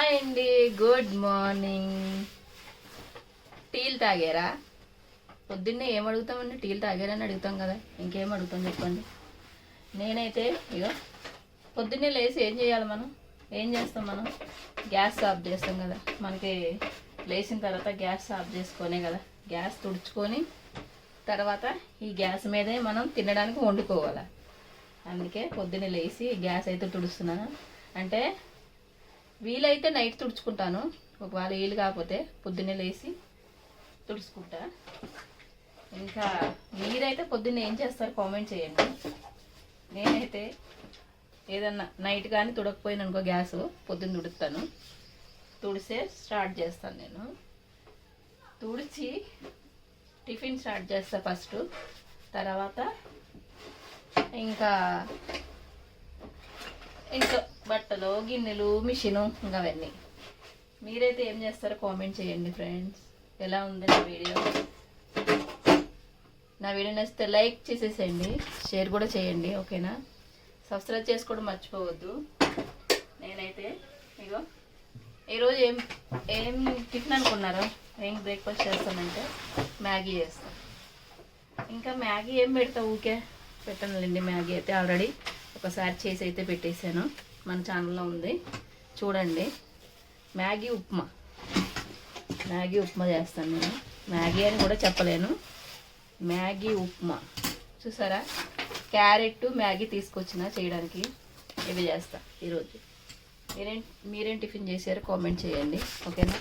Hi అండి, good morning. టీలు తాగారా? పొద్దున్నే ఏం అడుగుతామండి? టీలు తాగారని అడుగుతాం కదా, ఇంకేం అడుగుతాం చెప్పండి. నేనైతే ఇక పొద్దున్నే లేచి ఏం చేయాలి, ఏం చేస్తాం? గ్యాస్ ఆఫ్ చేస్తాం కదా. మనకి లేచిన తర్వాత గ్యాస్ ఆఫ్ చేసుకొనే కదా, గ్యాస్ తుడుచుకొని తర్వాత ఈ గ్యాస్ మీదే మనం తినడానికి వండుకోవాలి. అందుకే పొద్దున్నే లేచి గ్యాస్ అయితే తుడుస్తున్నాను. అంటే వీలైతే నైట్ తుడుచుకుంటాను, ఒకవేళ వీలు కాకపోతే పొద్దున్నే లేచి తుడుచుకుంటా. ఇంకా మీరైతే పొద్దున్నే ఏం చేస్తారు కామెంట్ చేయండి. నేనైతే ఏదన్నా నైట్ కానీ తుడకపోయిన అనుకో గ్యాస్ పొద్దున్న తుడుస్తాను. తుడిసే స్టార్ట్ చేస్తాను. నేను తుడిచి టిఫిన్ స్టార్ట్ చేస్తా ఫస్ట్. తర్వాత ఇంకా ఇంట్లో బట్టలు, గిన్నెలు, మిషను, ఇంకా అవన్నీ. మీరైతే ఏం చేస్తారో కామెంట్ చేయండి ఫ్రెండ్స్. ఎలా ఉంది నా వీడియో? నా వీడియో నచ్చితే లైక్ చేసేసేయండి, షేర్ కూడా చేయండి, ఓకేనా? సబ్స్క్రైబ్ చేసుకోవడం మర్చిపోవద్దు. నేనైతే ఇగో ఈరోజు ఏం టిఫిన్ అనుకున్నారో, ఏం బ్రేక్ఫాస్ట్ చేస్తానంటే మ్యాగీ చేస్తాను. ఇంకా మ్యాగీ ఏం పెడతా, ఊకే పెట్టనులేండి. మ్యాగీ అయితే ఆల్రెడీ ఒకసారి చేసి అయితే పెట్టేశాను, మన ఛానల్లో ఉంది చూడండి. మ్యాగీ ఉప్మా చేస్తాను నేను. మ్యాగీ అని కూడా చెప్పలేను, మ్యాగీ ఉప్మా. చూసారా, క్యారెట్ మ్యాగీ తీసుకొచ్చిన చేయడానికి. ఇవి చేస్తా ఈరోజు. మీరేం టిఫిన్ చేశారో కామెంట్ చేయండి, ఓకేనా?